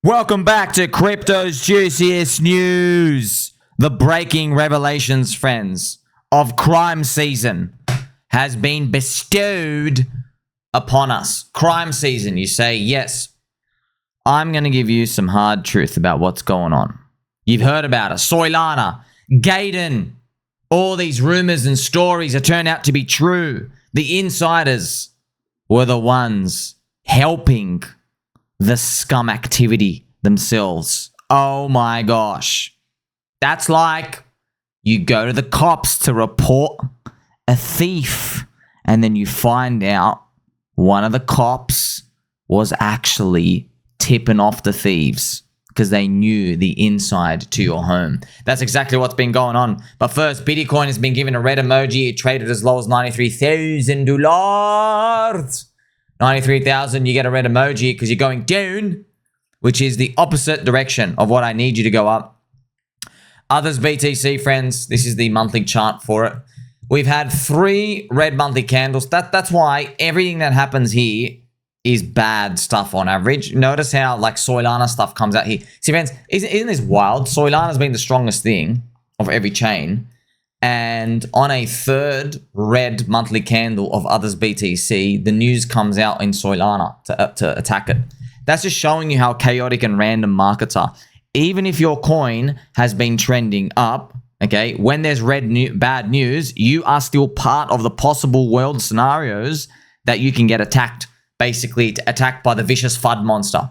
Welcome back to Crypto's Juiciest News. The breaking revelations, friends, of crime season has been bestowed upon us. Crime season, you say, yes. I'm going to give you some hard truth about what's going on. You've heard about it. Soylana, Hayden, all these rumors and stories have turned out to be true. The insiders were the ones helping the scum activity themselves. Oh my gosh. That's like you go to the cops to report a thief and then you find out one of the cops was actually tipping off the thieves because they knew the inside to your home. That's exactly what's been going on. But first, Bitcoin has been given a red emoji. It traded as low as $93,000. 93,000, you get a red emoji because you're going down, which is the opposite direction of what I need you to go up. Others BTC, friends, this is the monthly chart for it. We've had 3 red monthly candles. That's why everything that happens here is bad stuff on average. Notice how like Soylana stuff comes out here. See, friends, isn't this wild? Soylana's been the strongest thing of every chain. And on a 3rd red monthly candle of others BTC, the news comes out in Soylana to attack it. That's just showing you how chaotic and random markets are. Even if your coin has been trending up, okay, when there's bad news, you are still part of the possible world scenarios that you can get attacked, basically attacked by the vicious FUD monster.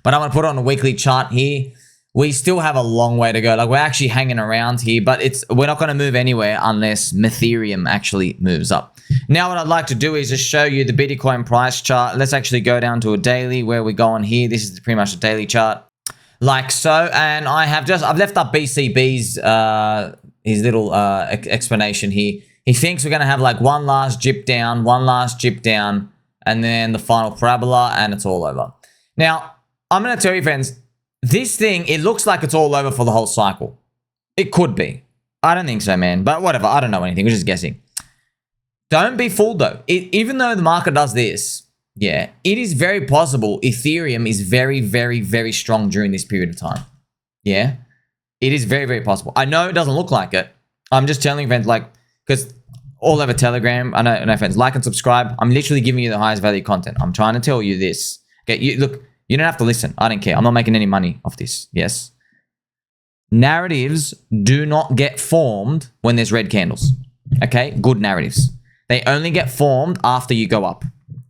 But I'm going to put it on a weekly chart here. We still have a long way to go. Like, we're actually hanging around here, but we're not going to move anywhere unless Ethereum actually moves up. Now, what I'd like to do is just show you the Bitcoin price chart. Let's actually go down to a daily where we go on here. This is pretty much a daily chart, like so. And I've left up BCB's his little explanation here. He thinks we're going to have like one last dip down, and then the final parabola, and it's all over. Now, I'm going to tell you, friends, this thing, it looks like it's all over for the whole cycle. It could be. I don't think so, man. But whatever. I don't know anything. We're just guessing. Don't be fooled, though. Even though the market does this, yeah, it is very possible Ethereum is very, very, very strong during this period of time. Yeah? It is very, very possible. I know it doesn't look like it. I'm just telling friends, like, because all over Telegram, I know, friends, like and subscribe. I'm literally giving you the highest value content. I'm trying to tell you this. Okay, look. You don't have to listen. I don't care. I'm not making any money off this. Yes. Narratives do not get formed when there's red candles. Okay? Good narratives. They only get formed after you go up.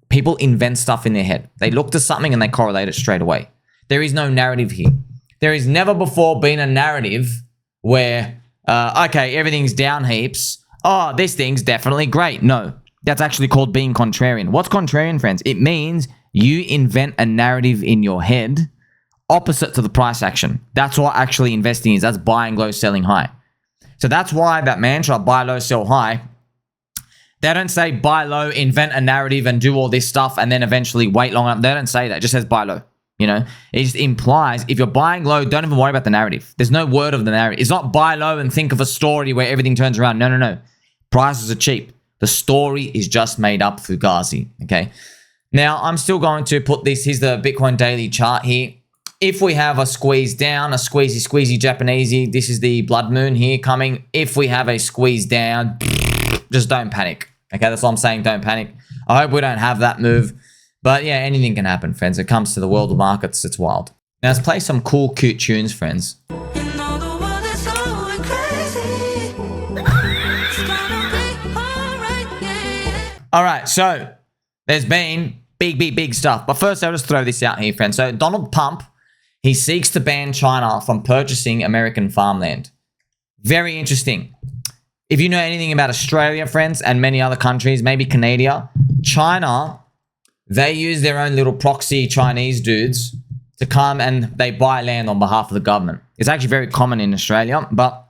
People invent stuff in their head. They look to something and they correlate it straight away. There is no narrative here. There has never before been a narrative where, okay, everything's down heaps. Oh, this thing's definitely great. No. That's actually called being contrarian. What's contrarian, friends? It means you invent a narrative in your head opposite to the price action. That's what actually investing is. That's buying low, selling high. So that's why that mantra, buy low, sell high, they don't say buy low, invent a narrative and do all this stuff and then eventually wait long enough. They don't say that. It just says buy low. You know, it just implies if you're buying low, don't even worry about the narrative. There's no word of the narrative. It's not buy low and think of a story where everything turns around. No. Prices are cheap. The story is just made up Fugazi. Okay. Now, I'm still going to put this. Here's the Bitcoin daily chart here. If we have a squeeze down, a squeezy Japanesey, this is the blood moon here coming. If we have a squeeze down, just don't panic. Okay, that's all I'm saying. Don't panic. I hope we don't have that move. But yeah, anything can happen, friends. It comes to the world of markets. It's wild. Now, let's play some cool, cute tunes, friends. All right, so there's been big stuff. But first, I'll just throw this out here, friends. So Donald Pump, he seeks to ban China from purchasing American farmland. Very interesting. If you know anything about Australia, friends, and many other countries, maybe Canada, China, they use their own little proxy Chinese dudes to come and they buy land on behalf of the government. It's actually very common in Australia, but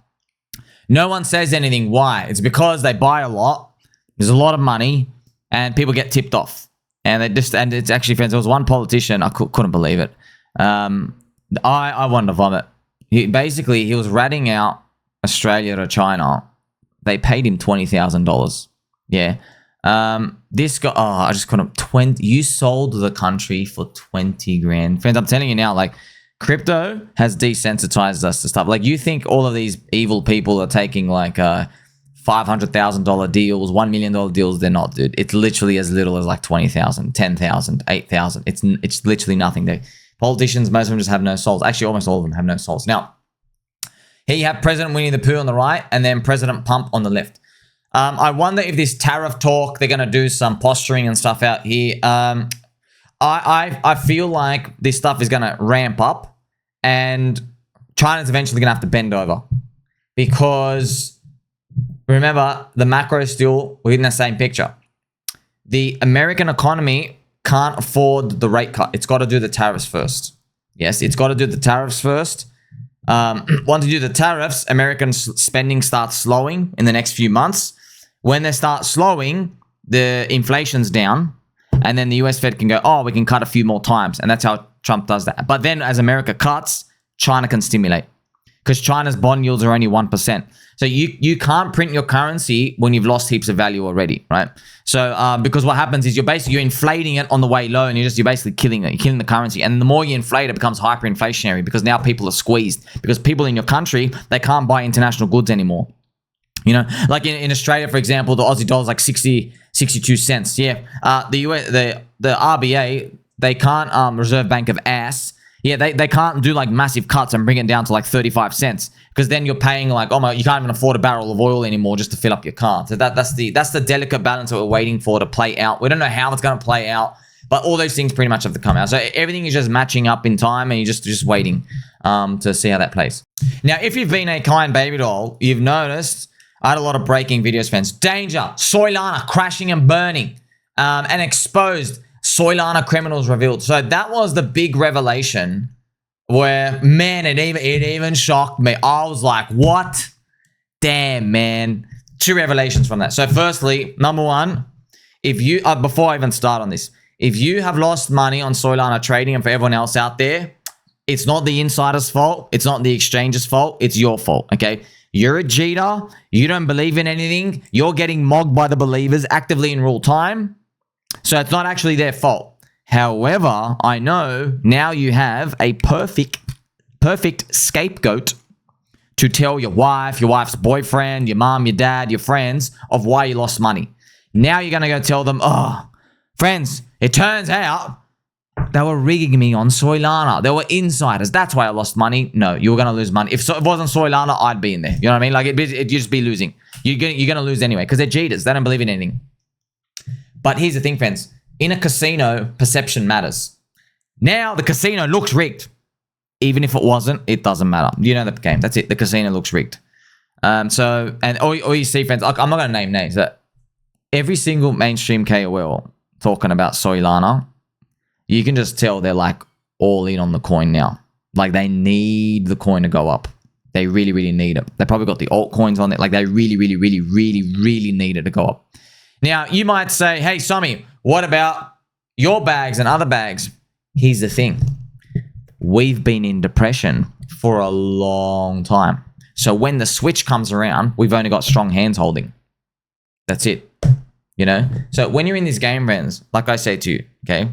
no one says anything. Why? It's because they buy a lot. There's a lot of money and people get tipped off. And it's actually, friends, there was one politician, I couldn't believe it. I wanted to vomit. He was ratting out Australia to China. They paid him $20,000. Yeah. This guy, I just couldn't. 20. You sold the country for 20 grand, friends. I'm telling you now, like, crypto has desensitized us to stuff. Like, you think all of these evil people are taking like $500,000 deals, $1 million deals? They're not, dude. It's literally as little as like 20,000, 10,000, 8,000. It's literally nothing. Politicians, most of them just have no souls. Actually, almost all of them have no souls. Now, here you have President Winnie the Pooh on the right and then President Pump on the left. I wonder if this tariff talk, they're going to do some posturing and stuff out here. I feel like this stuff is going to ramp up and China's eventually going to have to bend over because remember, the macro is still within the same picture. The American economy can't afford the rate cut. It's got to do the tariffs first. Yes, it's got to do the tariffs first. Once you do the tariffs, American spending starts slowing in the next few months. When they start slowing, the inflation's down. And then the US Fed can go, oh, we can cut a few more times. And that's how Trump does that. But then as America cuts, China can stimulate. Because China's bond yields are only 1%. So you can't print your currency when you've lost heaps of value already, right? So because what happens is you're inflating it on the way low and you're basically killing it. You're killing the currency. And the more you inflate, it becomes hyperinflationary because now people are squeezed. Because people in your country, they can't buy international goods anymore. You know, like in Australia, for example, the Aussie dollar is like 62 cents. Yeah. The RBA, they can't, Reserve Bank of ass. Yeah, they can't do like massive cuts and bring it down to like 35 cents because then you're paying like, oh my, you can't even afford a barrel of oil anymore just to fill up your car. So that's the delicate balance that we're waiting for to play out. We don't know how it's going to play out, but all those things pretty much have to come out. So everything is just matching up in time and you're just waiting to see how that plays. Now, if you've been a kind baby doll, you've noticed I had a lot of breaking videos, fans. Danger, Soylana crashing and burning and exposed. Soylana criminals revealed. So that was the big revelation where, man, it even shocked me. I was like, what? Damn, man. 2 revelations from that. So firstly, number one, if you, before I even start on this, if you have lost money on Soylana trading and for everyone else out there, it's not the insider's fault. It's not the exchange's fault. It's your fault, okay? You're a cheater. You don't believe in anything. You're getting mogged by the believers actively in real time. So it's not actually their fault. However, I know now you have a perfect scapegoat to tell your wife, your wife's boyfriend, your mom, your dad, your friends of why you lost money. Now you're going to go tell them, oh, friends, it turns out they were rigging me on Soylana. They were insiders. That's why I lost money. No, you were going to lose money. If it wasn't Soylana, I'd be in there. You know what I mean? Like, you'd just be losing. You're going to lose anyway because they're cheaters. They don't believe in anything. But here's the thing, friends. In a casino, perception matters. Now, the casino looks rigged. Even if it wasn't, it doesn't matter. You know the game. That's it. The casino looks rigged. All you see, friends, I'm not going to name names. But every single mainstream KOL talking about Soylana, you can just tell they're like all in on the coin now. Like they need the coin to go up. They really, really need it. They probably got the altcoins on it. Like they really, really, really, really, really need it to go up. Now, you might say, hey, Somi, what about your bags and other bags? Here's the thing. We've been in depression for a long time. So when the switch comes around, we've only got strong hands holding. That's it. You know? So when you're in this game, friends, like I say to you, okay?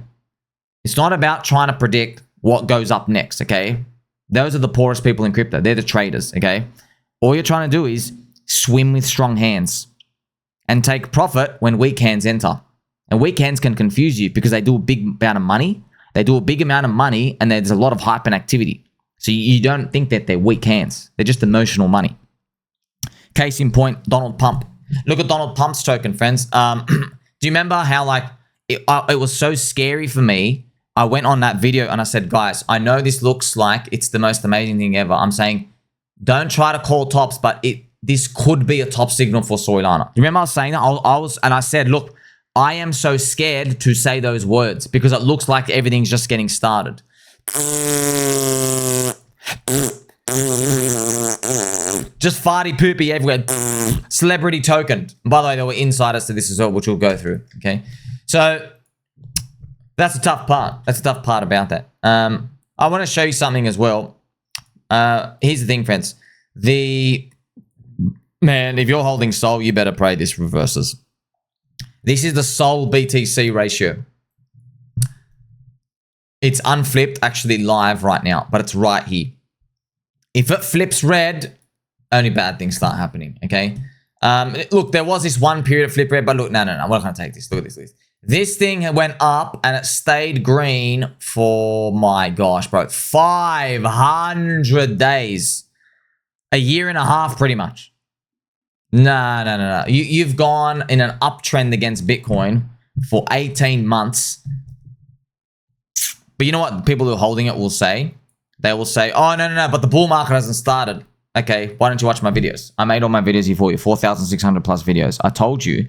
It's not about trying to predict what goes up next, okay? Those are the poorest people in crypto. They're the traders, okay? All you're trying to do is swim with strong hands and take profit when weak hands enter. And weak hands can confuse you because they do a big amount of money. They do a big amount of money and there's a lot of hype and activity. So you don't think that they're weak hands. They're just emotional money. Case in point, Donald Pump. Look at Donald Pump's token, friends. Do you remember how like it was so scary for me? I went on that video and I said, guys, I know this looks like it's the most amazing thing ever. I'm saying, don't try to call tops, but this could be a top signal for Soylana. You remember I was saying that? I said, look, I am so scared to say those words because it looks like everything's just getting started. Just farty poopy everywhere. Celebrity token. By the way, there were insiders to this as well, which we'll go through. Okay. So that's a tough part. That's a tough part about that. I want to show you something as well. Here's the thing, friends. Man, if you're holding Sol, you better pray this reverses. This is the Sol BTC ratio. It's unflipped, actually live right now, but it's right here. If it flips red, only bad things start happening, okay? Look, there was this one period of flip red, but look, no, we're not going to take this. Look at this. This thing went up and it stayed green for, my gosh, bro, 500 days. A year and a half, pretty much. No. You've gone in an uptrend against Bitcoin for 18 months. But you know what people who are holding it will say? They will say, oh, no, but the bull market hasn't started. Okay, why don't you watch my videos? I made all my videos here for you, 4,600 plus videos. I told you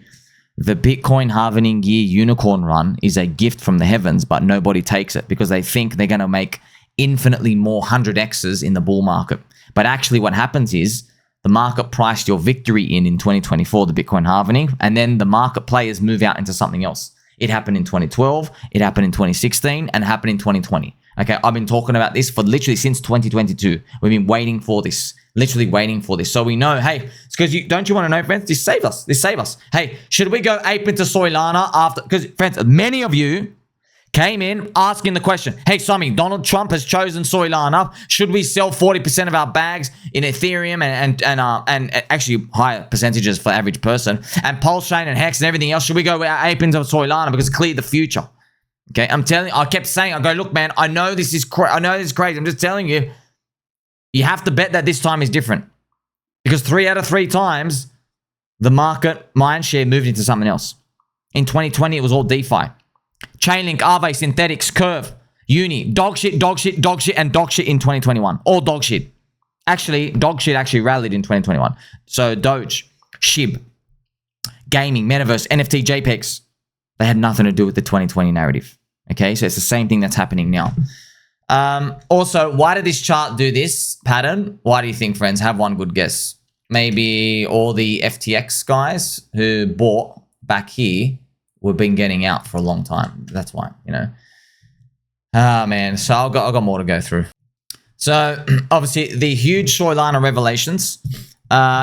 the Bitcoin halvening year unicorn run is a gift from the heavens, but nobody takes it because they think they're going to make infinitely more 100x's in the bull market. But actually what happens is the market priced your victory in 2024, the Bitcoin halvening, and then the market players move out into something else. It happened in 2012, it happened in 2016, and it happened in 2020. Okay, I've been talking about this for literally since 2022. We've been waiting for this, literally waiting for this. So we know, hey, it's because don't you want to know, friends? This save us. Hey, should we go ape into Soylana after? Because, friends, many of you came in asking the question, hey, Sammy, Donald Trump has chosen Soylana. Should we sell 40% of our bags in Ethereum and actually higher percentages for average person and PulseChain and Hex and everything else? Should we go ape into Soylana because it's clearly the future? Okay, I'm telling you, I kept saying, I go, look, man, I know this is crazy. I'm just telling you, you have to bet that this time is different. Because 3 out of 3 times, the market mindshare moved into something else. In 2020, it was all DeFi. Chainlink, Aave, Synthetics, Curve, Uni, dog shit, and dog shit in 2021. All dog shit. Actually, dog shit actually rallied in 2021. So Doge, SHIB, gaming, metaverse, NFT, JPEGs, they had nothing to do with the 2020 narrative. Okay, so it's the same thing that's happening now. Also, why did this chart do this pattern? Why do you think, friends? Have one good guess. Maybe all the FTX guys who bought back here we've been getting out for a long time. That's why, you know. Ah, man. So I've got more to go through. So obviously the huge Soylana revelations.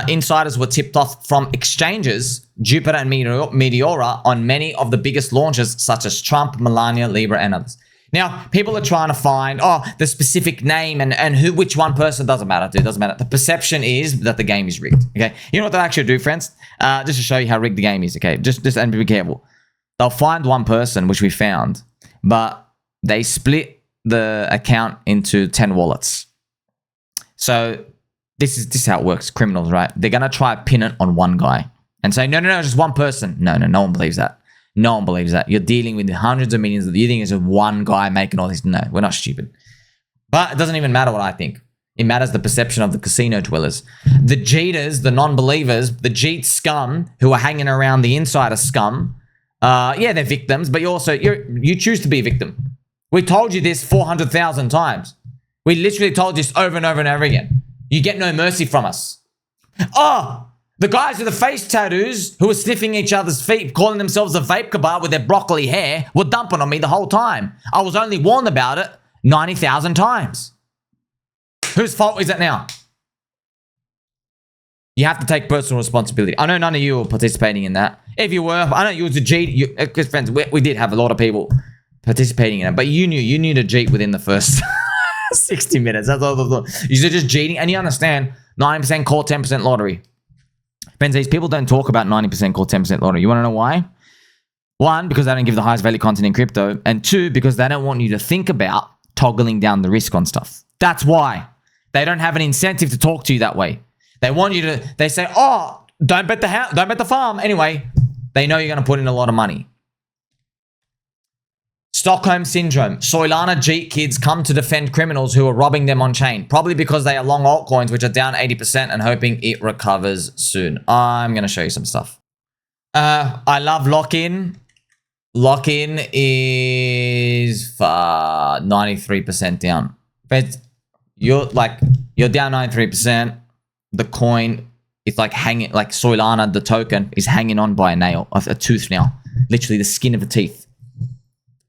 Insiders were tipped off from exchanges, Jupiter and Meteora, on many of the biggest launches such as Trump, MELANIA, Libra, and others. Now, people are trying to find, the specific name and which one person. Doesn't matter, dude. Doesn't matter. The perception is that the game is rigged, okay? You know what they actually do, friends? Just to show you how rigged the game is, okay? Just and be careful. They'll find one person, which we found, but they split the account into 10 wallets. So this is how it works. Criminals, right? They're going to try to pin it on one guy and say, no, just one person. No one believes that. No one believes that. You're dealing with hundreds of millions. You think it's just one guy making all this. No, we're not stupid. But it doesn't even matter what I think. It matters the perception of the casino dwellers. The Jeeters, the non-believers, the Jeet scum who are hanging around the insider scum, yeah, they're victims, but you choose to be a victim. We told you this 400,000 times. We literally told you this over and over and over again. You get no mercy from us. Oh, the guys with the face tattoos who were sniffing each other's feet, calling themselves a vape kebab with their broccoli hair, were dumping on me the whole time. I was only warned about it 90,000 times. Whose fault is it now? You have to take personal responsibility. I know none of you were participating in that. If you were, I know you was a Jeet. Because friends, we did have a lot of people participating in it, but you knew to Jeet within the first 60 minutes. That's all. You're just Jeeting, and you understand 90% call, 10% lottery. Friends, these people don't talk about 90% call, 10% lottery. You want to know why? 1, because they don't give the highest value content in crypto, and 2, because they don't want you to think about toggling down the risk on stuff. That's why. They don't have an incentive to talk to you that way. They want you to, they say, oh, don't bet the house, don't bet the farm. Anyway, they know you're going to put in a lot of money. Stockholm Syndrome. Soylana Jeet kids come to defend criminals who are robbing them on chain. Probably because they are long altcoins, which are down 80% and hoping it recovers soon. I'm going to show you some stuff. I love lock-in. Lock-in is 93% down. But you're down 93%. The coin is like hanging, like Soylana, the token, is hanging on by a nail, a tooth now. Literally the skin of the teeth.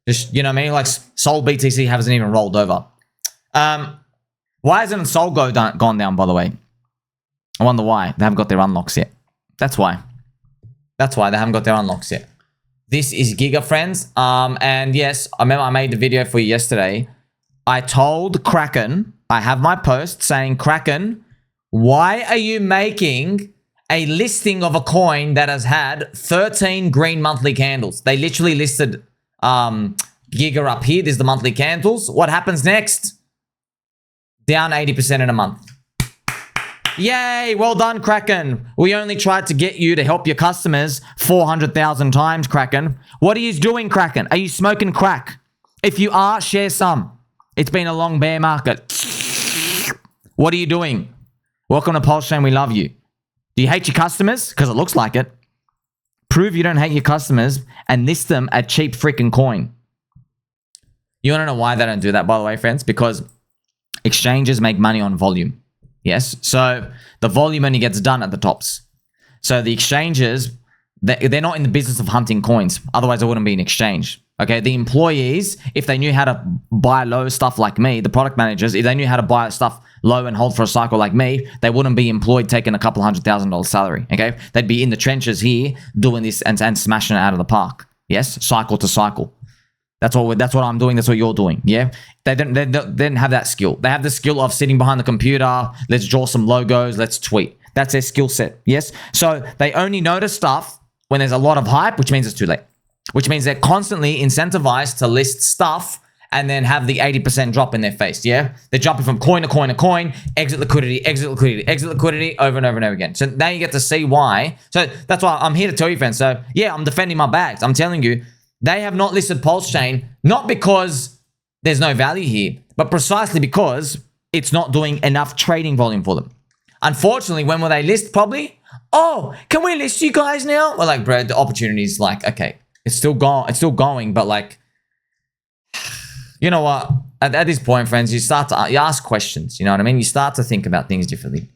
Just, you know what I mean? Like Sol BTC hasn't even rolled over. Why hasn't Sol gone down, by the way? I wonder why. They haven't got their unlocks yet. That's why. That's why they haven't got their unlocks yet. This is Giga, friends. And yes, I remember I made the video for you yesterday. I told Kraken, I have my post saying, Kraken, why are you making a listing of a coin that has had 13 green monthly candles? They literally listed Giga up here. There's the monthly candles. What happens next? Down 80% in a month. Yay, well done, Kraken. We only tried to get you to help your customers 400,000 times, Kraken. What are you doing, Kraken? Are you smoking crack? If you are, share some. It's been a long bear market. What are you doing? Welcome to PulseChain, we love you. Do you hate your customers? Because it looks like it. Prove you don't hate your customers and list them at cheap freaking coin. You want to know why they don't do that, by the way, friends? Because exchanges make money on volume. Yes, so the volume only gets done at the tops. So the exchanges, they're not in the business of hunting coins. Otherwise, it wouldn't be an exchange. Okay, the employees, if they knew how to buy low stuff like me, the product managers, if they knew how to buy stuff low and hold for a cycle like me, they wouldn't be employed taking a couple $100,000 salary. Okay, they'd be in the trenches here doing this and smashing it out of the park. Yes, cycle to cycle. That's what I'm doing. That's what you're doing. Yeah. They didn't have that skill. They have the skill of sitting behind the computer. Let's draw some logos. Let's tweet. That's their skill set. Yes. So they only notice stuff when there's a lot of hype, which means it's too late, which means they're constantly incentivized to list stuff and then have the 80% drop in their face. Yeah. They're jumping from coin to coin to coin, exit liquidity, exit liquidity, exit liquidity over and over and over again. So now you get to see why. So that's why I'm here to tell you, friends. So yeah, I'm defending my bags. I'm telling you, they have not listed PulseChain, not because there's no value here, but precisely because it's not doing enough trading volume for them. Unfortunately, when will they list? Probably, oh, can we list you guys now? Well, like, bro, the opportunity is like, okay, it's still going, but like, you know what? At this point, friends, you ask questions, you know what I mean? You start to think about things differently.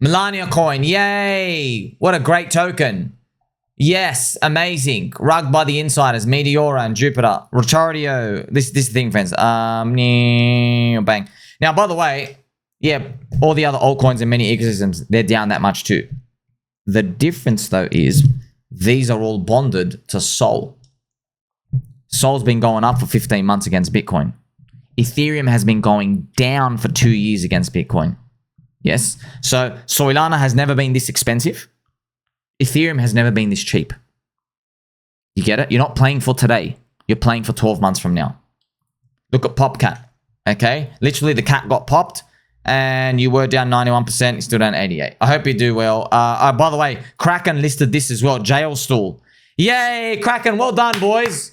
MELANIA coin, yay! What a great token. Yes, amazing. Rugged by the insiders, Meteora and Jupiter. Rotario. This thing, friends. Bang. Now, by the way, yeah, all the other altcoins and many ecosystems, they're down that much too. The difference, though, is these are all bonded to Sol. Sol's been going up for 15 months against Bitcoin. Ethereum has been going down for 2 years against Bitcoin. Yes. So Soylana has never been this expensive. Ethereum has never been this cheap. You get it? You're not playing for today. You're playing for 12 months from now. Look at PopCat. Okay? Literally, the cat got popped and you were down 91%. You're still down 88%. I hope you do well. By the way, Kraken listed this as well. Jail stool. Yay, Kraken. Well done, boys.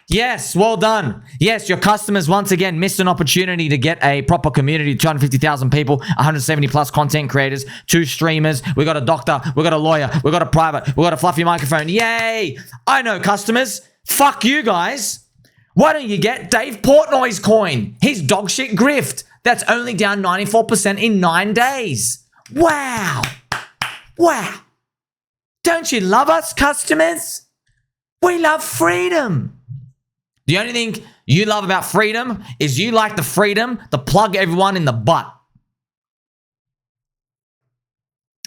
Yes, well done. Yes, your customers once again missed an opportunity to get a proper community, 250,000 people, 170 plus content creators, 2 streamers. We got a doctor, we got a lawyer, we got a private, we got a fluffy microphone. Yay! I know, customers. Fuck you guys. Why don't you get Dave Portnoy's coin? His dog shit grift. That's only down 94% in 9 days. Wow. Wow. Don't you love us, customers? We love freedom. The only thing you love about freedom is you like the freedom to plug everyone in the butt.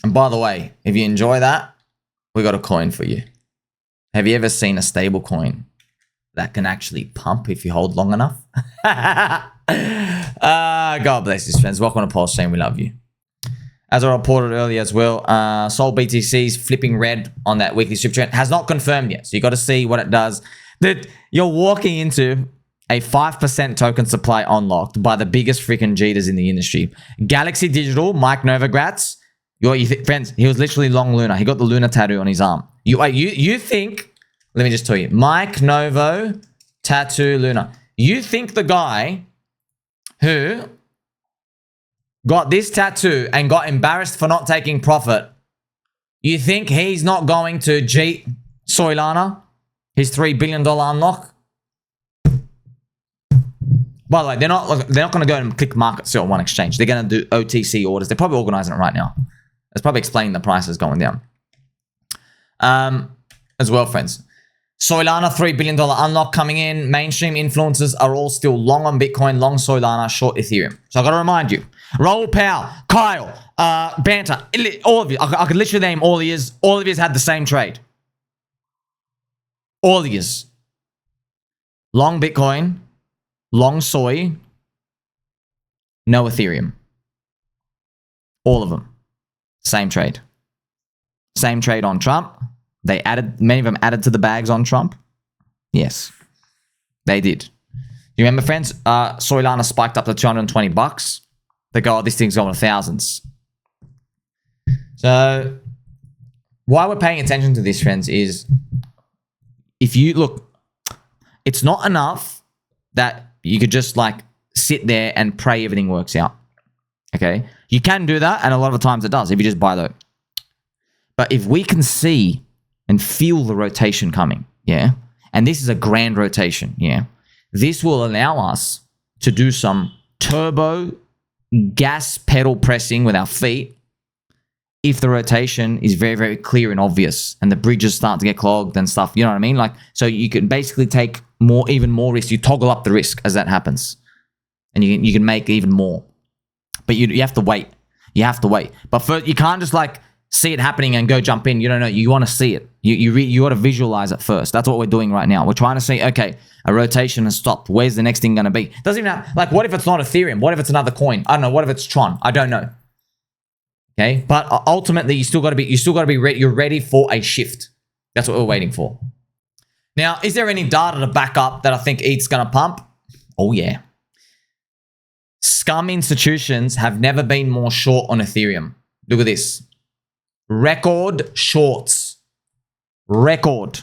And by the way, if you enjoy that, we got a coin for you. Have you ever seen a stable coin that can actually pump if you hold long enough? God bless you, friends. Welcome to PulseChain. We love you. As I reported earlier as well, Sol BTC's flipping red on that weekly strip trend has not confirmed yet. So you got to see what it does. That you're walking into a 5% token supply unlocked by the biggest freaking cheaters in the industry. Galaxy Digital, Mike Novogratz, friends, he was literally long Luna. He got the Luna tattoo on his arm. You think, let me just tell you, Mike Novo, tattoo Luna. You think the guy who got this tattoo and got embarrassed for not taking profit, you think he's not going to cheat Soylana? His $3 billion unlock. By the way, they're not going to go and click market sell on one exchange. They're going to do OTC orders. They're probably organizing it right now. It's probably explaining the prices going down. As well, friends. Soylana, $3 billion unlock coming in. Mainstream influencers are all still long on Bitcoin, long Soylana, short Ethereum. So I've got to remind you. Raul Powell, Kyle, Banter, all of you. I could literally name all of you. All of you had the same trade. All years. Long Bitcoin, long soy, no Ethereum. All of them. Same trade. Same trade on Trump. They added, many of them added to the bags on Trump. Yes, they did. You remember, friends? Soylana spiked up to $220. They go, oh, this thing's going to thousands. So, why we're paying attention to this, friends, is if you look, it's not enough that you could just like sit there and pray everything works out. Okay? You can do that, and a lot of the times it does if you just buy low. But if we can see and feel the rotation coming, yeah, and this is a grand rotation, yeah, this will allow us to do some turbo gas pedal pressing with our feet if the rotation is very, very clear and obvious and the bridges start to get clogged and stuff, you know what I mean? Like, so you can basically take more, even more risk. You toggle up the risk as that happens, and you can make even more. But you have to wait. You have to wait. But first, you can't just like see it happening and go jump in. You don't know. You want to see it. You got to visualize it first. That's what we're doing right now. We're trying to see, okay, a rotation has stopped. Where's the next thing going to be? Doesn't even have, like, what if it's not Ethereum? What if it's another coin? I don't know. What if it's Tron? I don't know. Okay, but ultimately, you still got to be ready. You're ready for a shift. That's what we're waiting for. Now, is there any data to back up that I think ETH's going to pump? Oh yeah. Scum institutions have never been more short on Ethereum. Look at this. Record shorts. Record.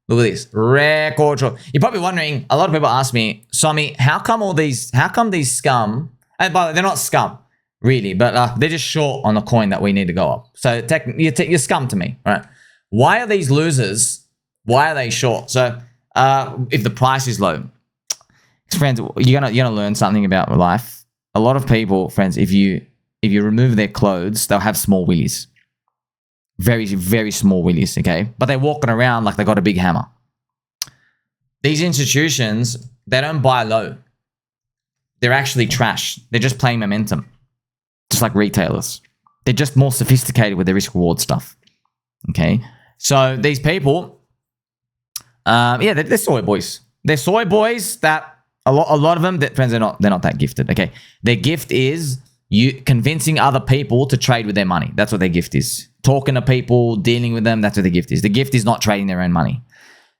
Look at this. Record short. You're probably wondering, a lot of people ask me, Somi, how come these scum, and by the way, they're not scum, really, but they're just short on the coin that we need to go up. So you're scum to me, right? Why are these losers? Why are they short? So if the price is low, friends, you're gonna learn something about life. A lot of people, friends, if you remove their clothes, they'll have small willies. Very, very small willies, okay? But they're walking around like they got a big hammer. These institutions, they don't buy low. They're actually trash. They're just playing momentum. Just like retailers. They're just more sophisticated with their risk-reward stuff. Okay? So these people, yeah, they're soy boys. They're soy boys that a lot of them, friends, they're not that gifted. Okay? Their gift is you convincing other people to trade with their money. That's what their gift is. Talking to people, dealing with them, that's what the gift is. The gift is not trading their own money.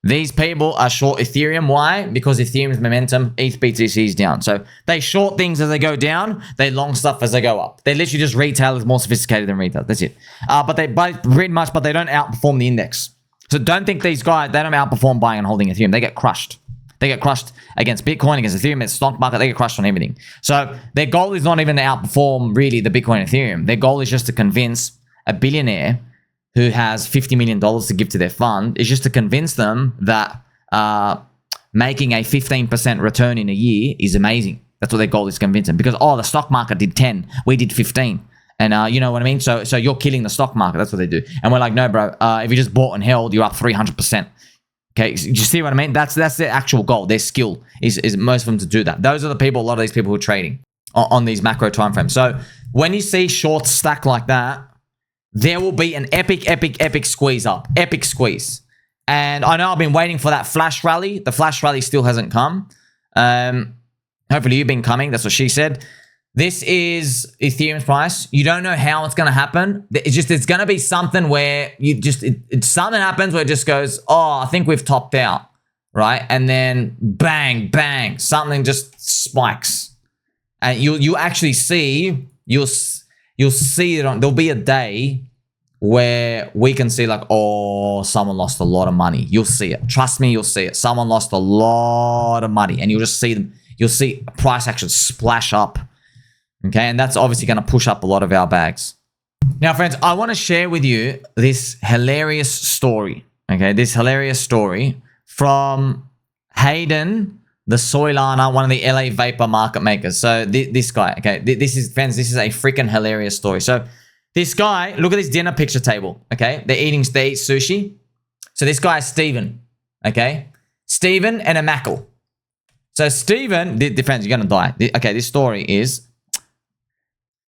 These people are short Ethereum. Why? Because Ethereum's momentum, ETH BTC is down. So they short things as they go down. They long stuff as they go up. They're literally just retailers more sophisticated than retail. That's it. But they buy pretty much, but they don't outperform the index. So don't think these guys, they don't outperform buying and holding Ethereum. They get crushed. They get crushed against Bitcoin, against Ethereum, against the stock market. They get crushed on everything. So their goal is not even to outperform really the Bitcoin and Ethereum. Their goal is just to convince a billionaire who has $50 million to give to their fund, is just to convince them that making a 15% return in a year is amazing. That's what their goal is to convince them. Because, oh, the stock market did 10, we did 15. And you know what I mean? So you're killing the stock market. That's what they do. And we're like, no, bro, if you just bought and held, you're up 300%. Okay, you see what I mean? That's their actual goal. Their skill is most of them to do that. Those are the people, a lot of these people who are trading on these macro timeframes. So when you see shorts stack like that, there will be an epic squeeze up. Epic squeeze. And I know I've been waiting for that flash rally. The flash rally still hasn't come. Hopefully you've been coming. That's what she said. This is Ethereum's price. You don't know how it's going to happen. It's going to be something where something happens where it just goes, oh, I think we've topped out, right? And then bang, bang, something just spikes. And you actually see, you'll see it on, there'll be a day where we can see like, oh, someone lost a lot of money. You'll see it. Trust me, you'll see it. Someone lost a lot of money, and you'll just see them. You'll see price action splash up. Okay, and that's obviously going to push up a lot of our bags. Now, friends, I want to share with you this hilarious story. Okay, this hilarious story from Hayden, the Soylana, one of the LA vapor market makers. So this guy, okay, this is, friends, this is a freaking hilarious story. So this guy, look at this dinner picture table, okay? They eat sushi. So this guy is Steven, okay? Steven and a Mackle. So Steven, friends, you're going to die. Okay, this story is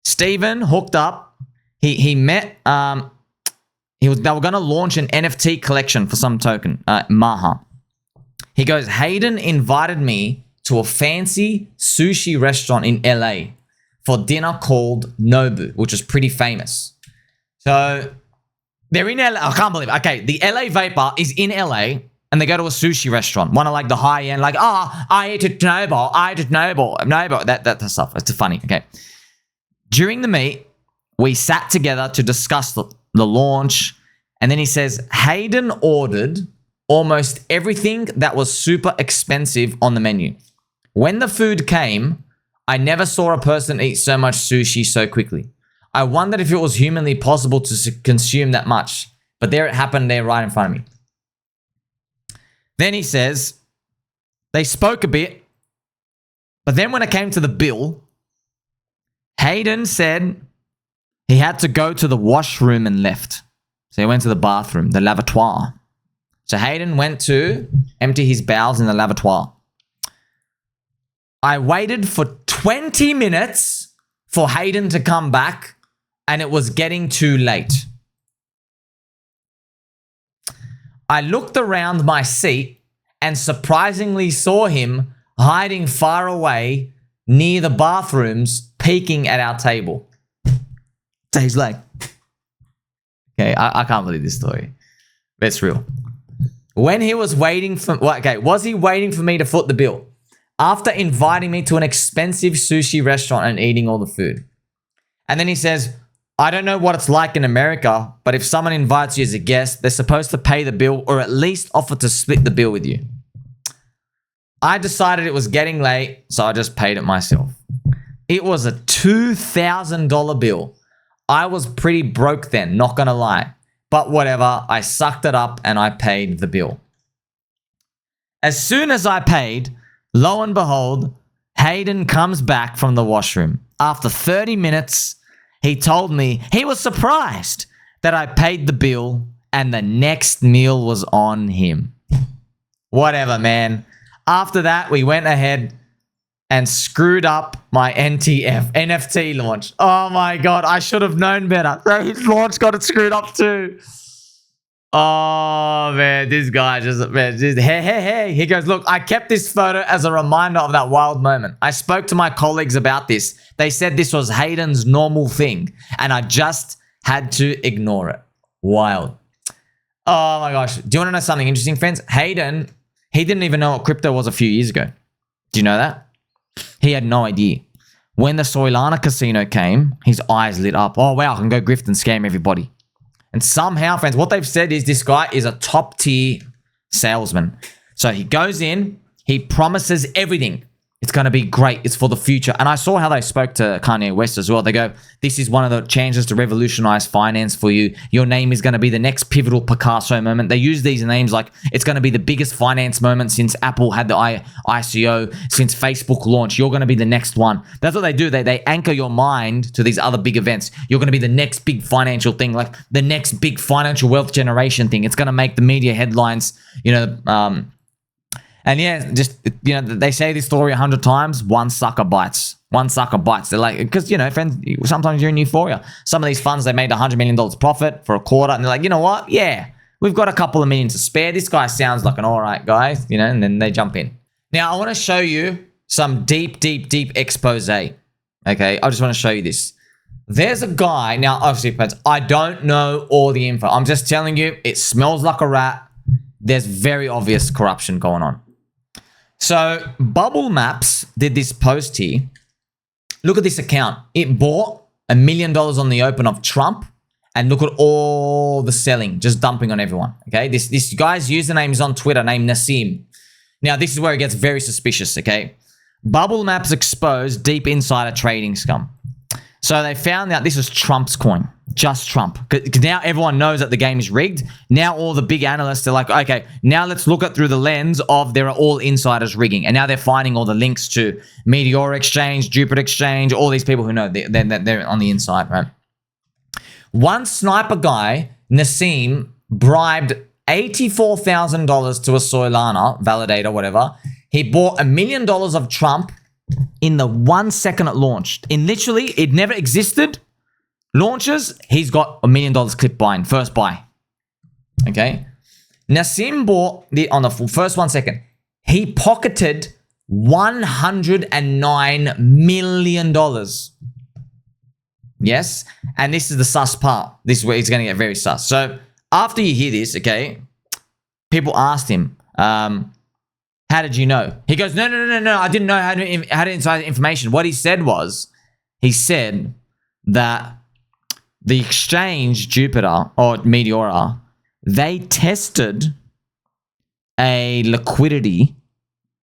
Steven hooked up. He met, they were going to launch an NFT collection for some token, Maha. He goes, Hayden invited me to a fancy sushi restaurant in LA for dinner called Nobu, which is pretty famous. So they're in LA. I can't believe it. Okay, the LA Vapor is in LA and they go to a sushi restaurant. One of like the high end, like, I ate at Nobu. That stuff. It's funny. Okay. During the meet, we sat together to discuss the launch. And then he says, Hayden ordered almost everything that was super expensive on the menu. When the food came, I never saw a person eat so much sushi so quickly. I wondered if it was humanly possible to consume that much. But there it happened there right in front of me. Then he says, they spoke a bit. But then when it came to the bill, Hayden said he had to go to the washroom and left. So he went to the bathroom, the lavatoire. So Hayden went to empty his bowels in the lavatoire. I waited for 20 minutes for Hayden to come back, and it was getting too late. I looked around my seat and surprisingly saw him hiding far away near the bathrooms, peeking at our table. So he's like, okay, I can't believe this story. But it's real. When he was waiting for, was he waiting for me to foot the bill? After inviting me to an expensive sushi restaurant and eating all the food. And then he says, I don't know what it's like in America, but if someone invites you as a guest, they're supposed to pay the bill or at least offer to split the bill with you. I decided it was getting late, so I just paid it myself. It was a $2,000 bill. I was pretty broke then, not gonna lie. But whatever, I sucked it up and I paid the bill. As soon as I paid, lo and behold, Hayden comes back from the washroom. After 30 minutes, he told me he was surprised that I paid the bill and the next meal was on him. Whatever, man. After that, we went ahead and screwed up my NFT launch. Oh my God, I should have known better. His launch got it screwed up too. Oh man, this guy just hey. He goes, look, I kept this photo as a reminder of that wild moment. I spoke to my colleagues about this. They said this was Hayden's normal thing, and I just had to ignore it. Wild. Oh my gosh. Do you want to know something interesting, friends? Hayden, he didn't even know what crypto was a few years ago. Do you know that? He had no idea. When the Soylana casino came, his eyes lit up. Oh wow, I can go grift and scam everybody. And somehow, friends, what they've said is this guy is a top tier salesman. So he goes in, he promises everything. It's going to be great. It's for the future. And I saw how they spoke to Kanye West as well. They go, this is one of the chances to revolutionize finance for you. Your name is going to be the next pivotal Picasso moment. They use these names like it's going to be the biggest finance moment since Apple had the ICO, since Facebook launched. You're going to be the next one. That's what they do. They anchor your mind to these other big events. You're going to be the next big financial thing, like the next big financial wealth generation thing. It's going to make the media headlines, and yeah, just, they say this story 100 times, one sucker bites. One sucker bites. They're like, because, friends, sometimes you're in euphoria. Some of these funds, they made $100 million profit for a quarter. And they're like, you know what? Yeah, we've got a couple of million to spare. This guy sounds like an all right guy, and then they jump in. Now, I want to show you some deep expose. Okay, I just want to show you this. There's a guy. Now, obviously, friends, I don't know all the info. I'm just telling you, it smells like a rat. There's very obvious corruption going on. So Bubble Maps did this post here. Look at this account. It bought $1 million on the open of Trump, and look at all the selling, just dumping on everyone. Okay, this guy's username is on Twitter named Naseem. Now this is where it gets very suspicious. Okay, Bubble Maps exposed deep insider trading scum. So they found out this was Trump's coin, just Trump. Because now everyone knows that the game is rigged. Now all the big analysts are like, okay, now let's look at through the lens of there are all insiders rigging. And now they're finding all the links to Meteor Exchange, Jupiter Exchange, all these people who know they're on the inside, right? One sniper guy, Naseem, bribed $84,000 to a Soylana validator, whatever. He bought $1 million of Trump in the 1 second it launched. In literally, it never existed. Launches, he's got $1 million clip buying, first buy. Okay. Naseem bought on the first 1 second. He pocketed $109 million. Yes? And this is the sus part. This is where he's going to get very sus. So after you hear this, okay, people asked him, how did you know? He goes, no. I didn't know how to inside information. What he said was, he said that the exchange Jupiter or Meteora, they tested a liquidity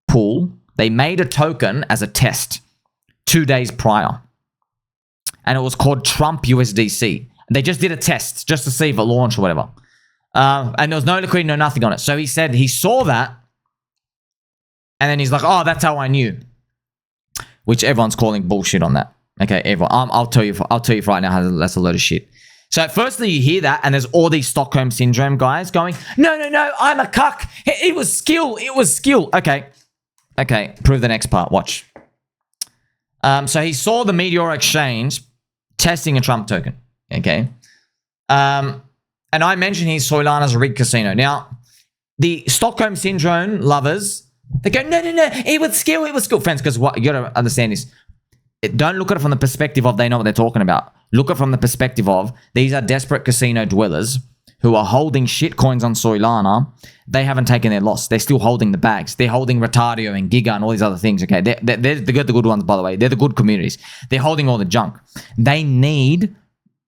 pool. They made a token as a test 2 days prior. And it was called Trump USDC. They just did a test just to see if it launched or whatever. And there was no liquidity, no nothing on it. So he said he saw that. And then he's like, oh, that's how I knew. Which everyone's calling bullshit on that. Okay, everyone. I'll tell you right now how that's a load of shit. So firstly, you hear that, and there's all these Stockholm Syndrome guys going, no, I'm a cuck. It was skill. Okay, prove the next part. Watch. So he saw the Meteor Exchange testing a Trump token. Okay. And I mentioned he's Soylana's rigged casino. Now, the Stockholm Syndrome lovers, they go, no, it was skill. Friends, because what you got to understand is, don't look at it from the perspective of they know what they're talking about. Look at it from the perspective of these are desperate casino dwellers who are holding shit coins on Soylana. They haven't taken their loss. They're still holding the bags. They're holding Retardio and Giga and all these other things, okay? They're the good ones, by the way. They're the good communities. They're holding all the junk. They need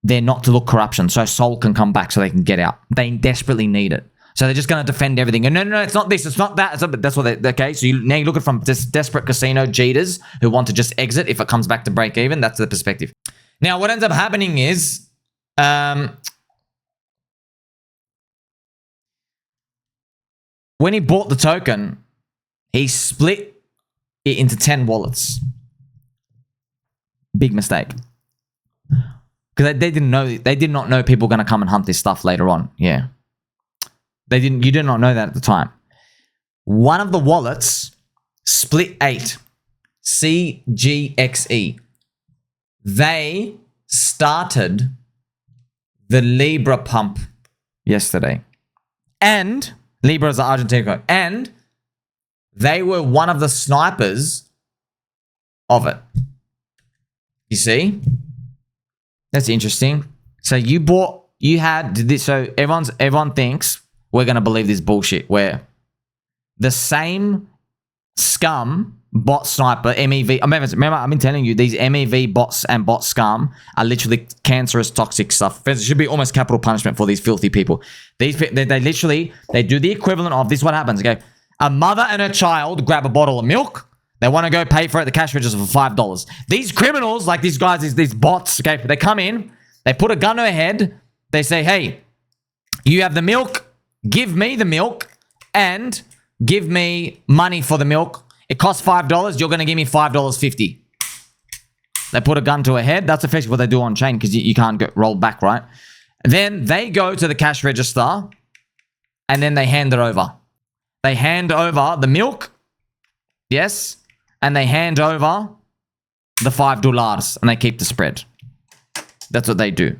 their not to look corruption so Sol can come back so they can get out. They desperately need it. So they're just going to defend everything. And no, it's not this, it's not that. That's what they, okay? So now you look at it from desperate casino cheaters who want to just exit if it comes back to break even. That's the perspective. Now, what ends up happening is, when he bought the token, he split it into 10 wallets. Big mistake. Because they didn't know, they did not know people were going to come and hunt this stuff later on. Yeah. You did not know that at the time. One of the wallets split 8. CGXE. They started the Libra pump yesterday. And Libra is the Argentine code. And they were one of the snipers of it. You see? That's interesting. So so everyone thinks we're going to believe this bullshit where the same scum bot sniper, MEV, remember I've been telling you, these MEV bots and bot scum are literally cancerous, toxic stuff. There should be almost capital punishment for these filthy people. They literally do the equivalent of, this is what happens, okay? A mother and her child grab a bottle of milk. They want to go pay for it at the cash register for $5. These criminals, like these guys, these bots, okay, they come in, they put a gun to her head, they say, hey, you have the milk, give me the milk, and give me money for the milk. It costs $5, you're going to give me $5.50. They put a gun to her head. That's effectively what they do on chain because you can't get rolled back, right? Then they go to the cash register and then they hand it over. They hand over the milk, yes, and they hand over the $5 and they keep the spread. That's what they do.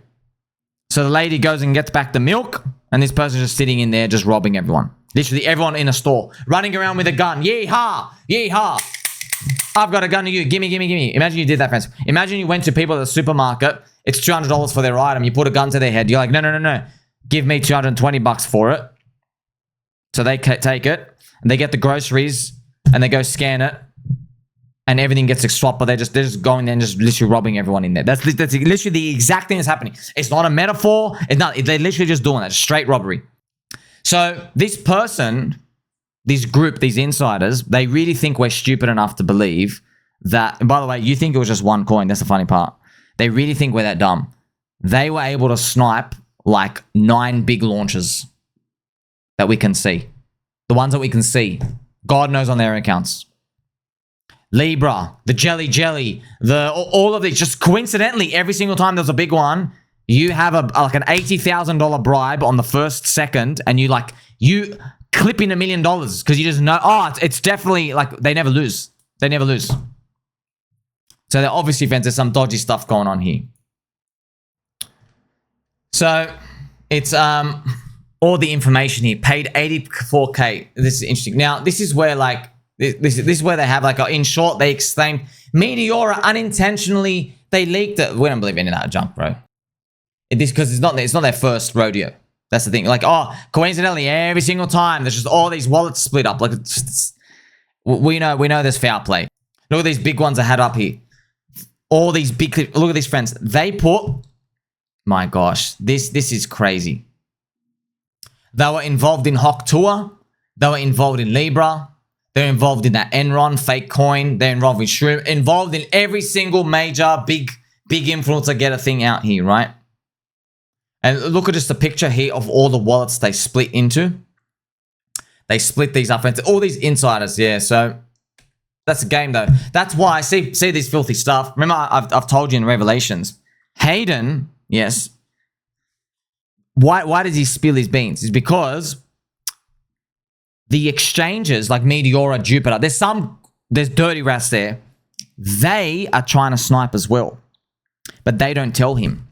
So the lady goes and gets back the milk and this person's just sitting in there just robbing everyone. Literally everyone in a store running around with a gun. Yeehaw! Yeehaw! I've got a gun to you. Gimme, gimme, gimme. Imagine you did that, friends. Imagine you went to people at the supermarket. It's $200 for their item. You put a gun to their head. You're like, no. Give me $220 for it. So they take it. And they get the groceries. And they go scan it. And everything gets swapped. But they're just going there and just literally robbing everyone in there. That's literally the exact thing that's happening. It's not a metaphor. It's not. They're literally just doing that. Straight robbery. So this person, this group, these insiders, they really think we're stupid enough to believe that, and by the way, you think it was just one coin. That's the funny part. They really think we're that dumb. They were able to snipe like 9 big launches that we can see. The ones that we can see. God knows on their accounts. Libra, the Jelly, all of these, just coincidentally, every single time there's a big one, you have like an $80,000 bribe on the first second, and you clip in $1 million because you just know, it's definitely like they never lose. They never lose. So they're obviously, friends, there's some dodgy stuff going on here. So it's all the information here. Paid $84K. This is interesting. Now, this is where like This is where they have like, in short, they exclaimed, Meteora unintentionally, they leaked it. We don't believe any of that junk, bro. Because it's not their first rodeo. That's the thing. Like, oh, coincidentally, every single time, there's just all these wallets split up. Like, we know there's foul play. Look at these big ones I had up here. All these big, look at these friends. They put, my gosh, this is crazy. They were involved in Hawk Tour. They were involved in Libra. They're involved in that Enron fake coin. They're involved in Shroom. Involved in every single major big influencer get a thing out here, right? And look at just the picture here of all the wallets they split into. They split these up into all these insiders. Yeah, so that's a game though. That's why I see this filthy stuff. Remember, I've told you in Revelations. Hayden, yes. Why does he spill his beans? It's because the exchanges like Meteora, Jupiter, there's dirty rats there. They are trying to snipe as well, but they don't tell him.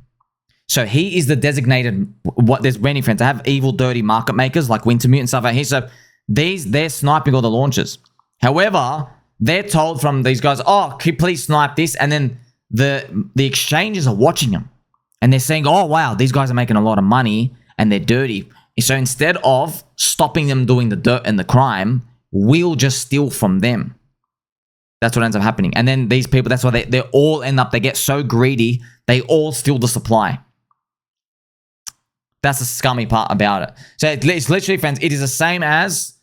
So he is the designated, there's many friends. I have evil, dirty market makers like Wintermute and stuff out here. So they're sniping all the launches. However, they're told from these guys, oh, please snipe this. And then the exchanges are watching them. And they're saying, oh, wow, these guys are making a lot of money and they're dirty. So instead of stopping them doing the dirt and the crime, we'll just steal from them. That's what ends up happening. And then these people, that's why they all end up, they get so greedy, they all steal the supply. That's the scummy part about it. So it's literally, friends, it is the same as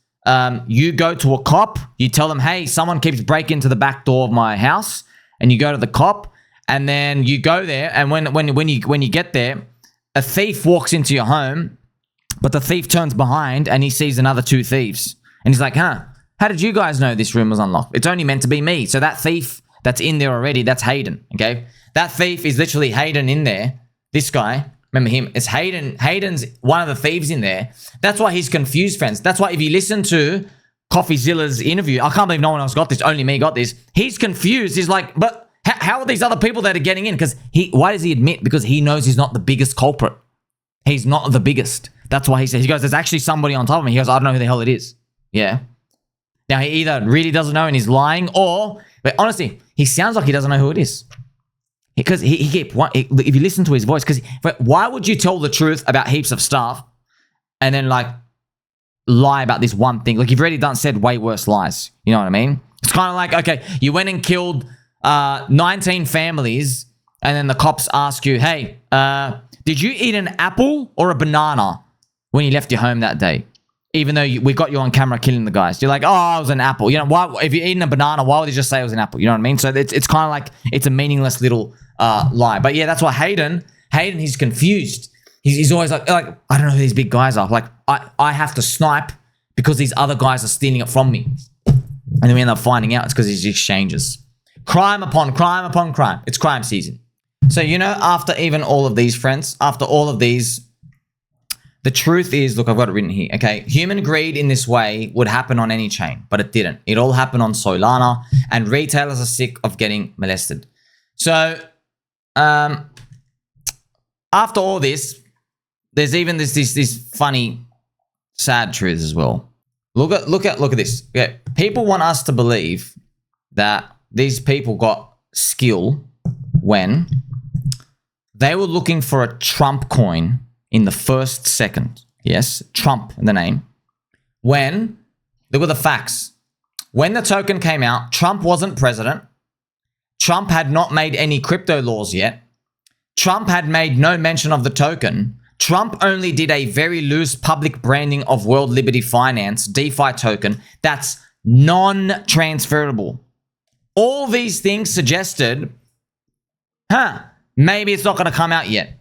you go to a cop, you tell them, hey, someone keeps breaking into the back door of my house, and you go to the cop, and then you go there, and when you get there, a thief walks into your home, but the thief turns behind and he sees another two thieves. And he's like, huh, how did you guys know this room was unlocked? It's only meant to be me. So that thief that's in there already, that's Hayden, okay? That thief is literally Hayden in there. This guy, remember him, it's Hayden. Hayden's one of the thieves in there. That's why he's confused, friends. That's why if you listen to CoffeeZilla's interview, I can't believe no one else got this, only me got this. He's confused. He's like, but how are these other people that are getting in? Because why does he admit? Because he knows he's not the biggest culprit. He's not the biggest. That's why he says, he goes, there's actually somebody on top of me. He goes, I don't know who the hell it is. Yeah. Now, he either really doesn't know and he's lying, or, but honestly, he sounds like he doesn't know who it is. Because if you listen to his voice, because why would you tell the truth about heaps of stuff and then like lie about this one thing? Like you've already said way worse lies. You know what I mean? It's kind of like, okay, you went and killed 19 families and then the cops ask you, hey, did you eat an apple or a banana when you left your home that day? Even though we got you on camera killing the guys. You're like, oh, it was an apple. You know, why? If you're eating a banana, why would you just say it was an apple? You know what I mean? So it's kind of like, it's a meaningless little lie. But yeah, that's why Hayden, he's confused. He's always like, I don't know who these big guys are. Like, I have to snipe because these other guys are stealing it from me. And then we end up finding out it's because these exchanges. Crime upon crime upon crime. It's crime season. So, you know, after even all of these, friends, after all of these, the truth is, look, I've got it written here. Okay, human greed in this way would happen on any chain, but it didn't. It all happened on Soylana, and retailers are sick of getting molested. So, after all this, there's even this funny, sad truth as well. Look at this. Okay, people want us to believe that these people got skill when they were looking for a Trump coin in the first second. Yes, Trump in the name. When, look at the facts. When the token came out, Trump wasn't president. Trump had not made any crypto laws yet. Trump had made no mention of the token. Trump only did a very loose public branding of World Liberty Finance, DeFi token, that's non-transferable. All these things suggested, maybe it's not going to come out yet.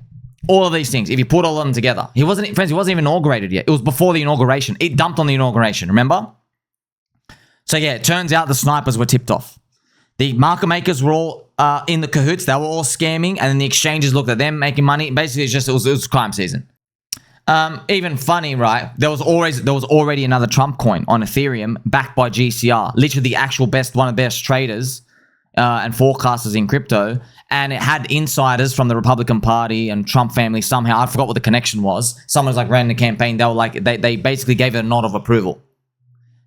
All of these things, if you put all of them together. He wasn't even inaugurated yet. It was before the inauguration. It dumped on the inauguration, remember? So yeah, it turns out the snipers were tipped off. The market makers were all in the cahoots. They were all scamming, and then the exchanges looked at them making money. Basically, it was crime season. Even funny, right? There was already another Trump coin on Ethereum backed by GCR. Literally the actual one of the best traders and forecasters in crypto. And it had insiders from the Republican Party and Trump family somehow. I forgot what the connection was. Someone was like running the campaign. They were like, they basically gave it a nod of approval.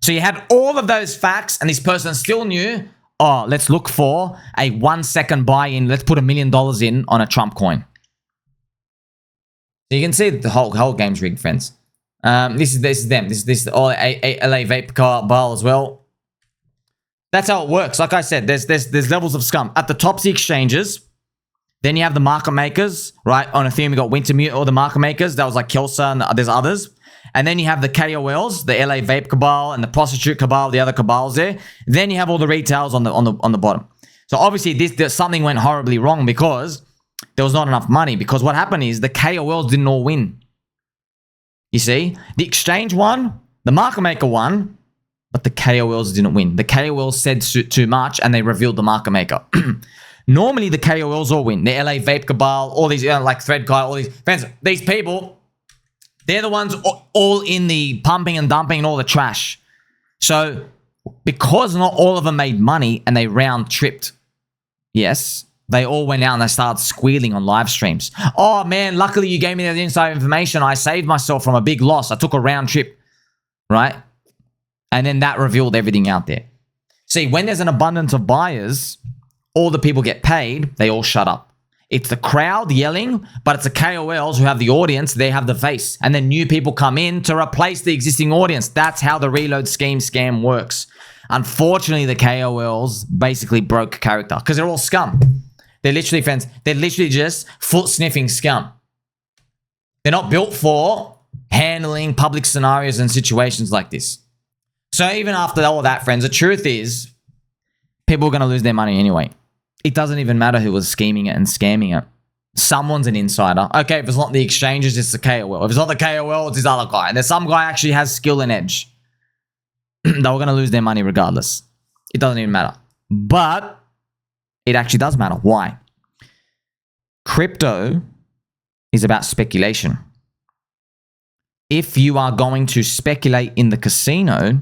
So you had all of those facts, and this person still knew, oh, let's look for a 1 second buy-in. Let's put $1 million in on a Trump coin. So you can see the whole game's rigged, friends. This is them. This is all LA Vape Bar as well. That's how it works. Like I said, there's levels of scum. At the top's the exchanges. Then you have the market makers, right? On Ethereum, you got Wintermute, all the market makers. That was like Kelsa, and there's others. And then you have the KOLs, the LA Vape Cabal, and the Prostitute Cabal, the other cabals there. Then you have all the retails on the bottom. So obviously, something went horribly wrong because there was not enough money. Because what happened is the KOLs didn't all win. You see, the exchange won, the market maker won, but the KOLs didn't win. The KOLs said too much, and they revealed the market maker. Normally, the KOLs all win. The LA Vape Cabal, all these, like Thread Guy, all these. Friends, these people, they're the ones all in the pumping and dumping and all the trash. So, because not all of them made money and they round tripped, yes, they all went out and they started squealing on live streams. Oh, man, luckily you gave me that inside information. I saved myself from a big loss. I took a round trip, right? And then that revealed everything out there. See, when there's an abundance of buyers, all the people get paid, they all shut up. It's the crowd yelling, but it's the KOLs who have the audience, they have the face. And then new people come in to replace the existing audience. That's how the reload scam works. Unfortunately, the KOLs basically broke character because they're all scum. They're literally, friends, they're literally just foot-sniffing scum. They're not built for handling public scenarios and situations like this. So even after all that, friends, the truth is people are going to lose their money anyway. It doesn't even matter who was scheming it and scamming it. Someone's an insider. Okay, if it's not the exchanges, it's the KOL. If it's not the KOL, it's this other guy. And there's some guy actually has skill and edge. They were going to lose their money regardless. It doesn't even matter. But it actually does matter. Why? Crypto is about speculation. If you are going to speculate in the casino,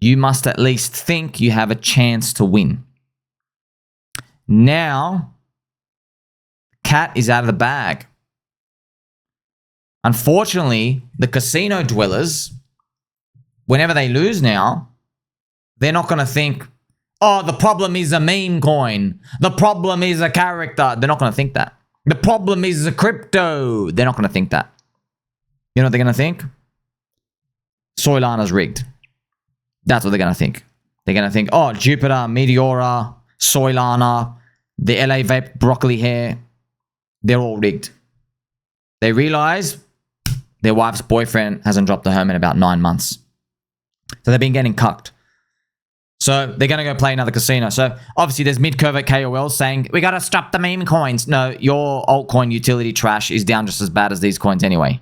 you must at least think you have a chance to win. Now, cat is out of the bag. Unfortunately, the casino dwellers, whenever they lose now, they're not going to think, oh, the problem is a meme coin. The problem is a character. They're not going to think that. The problem is a crypto. They're not going to think that. You know what they're going to think? Soylana's rigged. That's what they're going to think. They're going to think, oh, Jupiter, Meteora, Soylana, the LA Vape broccoli hair, they're all rigged. They realize their wife's boyfriend hasn't dropped her home in about 9 months. So they've been getting cucked. So they're going to go play another casino. So obviously there's mid-curve KOLs saying, we got to stop the meme coins. No, your altcoin utility trash is down just as bad as these coins anyway.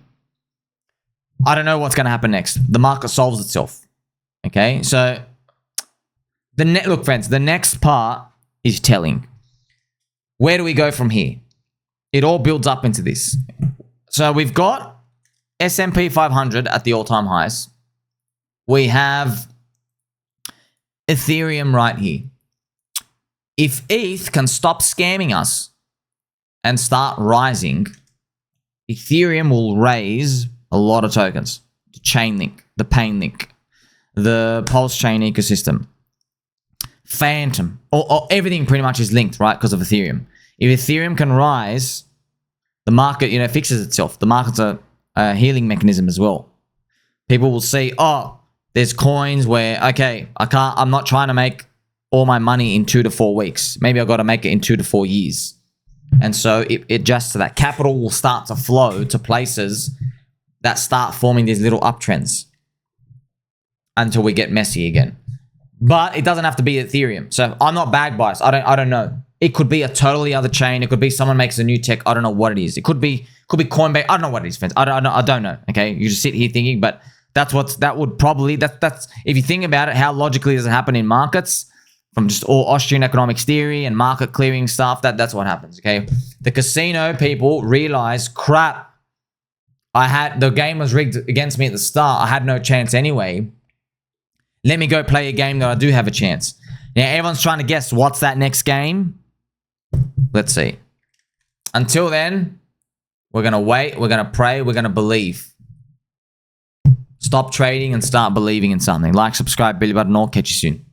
I don't know what's going to happen next. The market solves itself. Okay, so look, friends, the next part is telling. Where do we go from here? It all builds up into this. So we've got S&P 500 at the all-time highs. We have Ethereum right here. If ETH can stop scamming us and start rising, Ethereum will raise a lot of tokens. The Chainlink, the Painlink, the PulseChain ecosystem, Phantom, or everything pretty much is linked, right? Because of Ethereum. If Ethereum can rise, the market, fixes itself. The market's a healing mechanism as well. People will see, oh, there's coins where, okay, I'm not trying to make all my money in 2 to 4 weeks. Maybe I've got to make it in 2 to 4 years. And so it adjusts to that. Capital will start to flow to places that start forming these little uptrends until we get messy again. But it doesn't have to be Ethereum. So I'm not bag biased. I don't know. It could be a totally other chain. It could be someone makes a new tech. I don't know what it is. It could be Coinbase. I don't know what it is, friends. I don't know. Okay, you just sit here thinking, but that's if you think about it, how logically does it happen in markets? From just all Austrian economics theory and market clearing stuff, that's what happens. Okay, the casino people realize, crap, the game was rigged against me at the start. I had no chance anyway. Let me go play a game that I do have a chance. Now, everyone's trying to guess what's that next game. Let's see. Until then, we're going to wait. We're going to pray. We're going to believe. Stop trading and start believing in something. Like, subscribe, belly button, all. Catch you soon.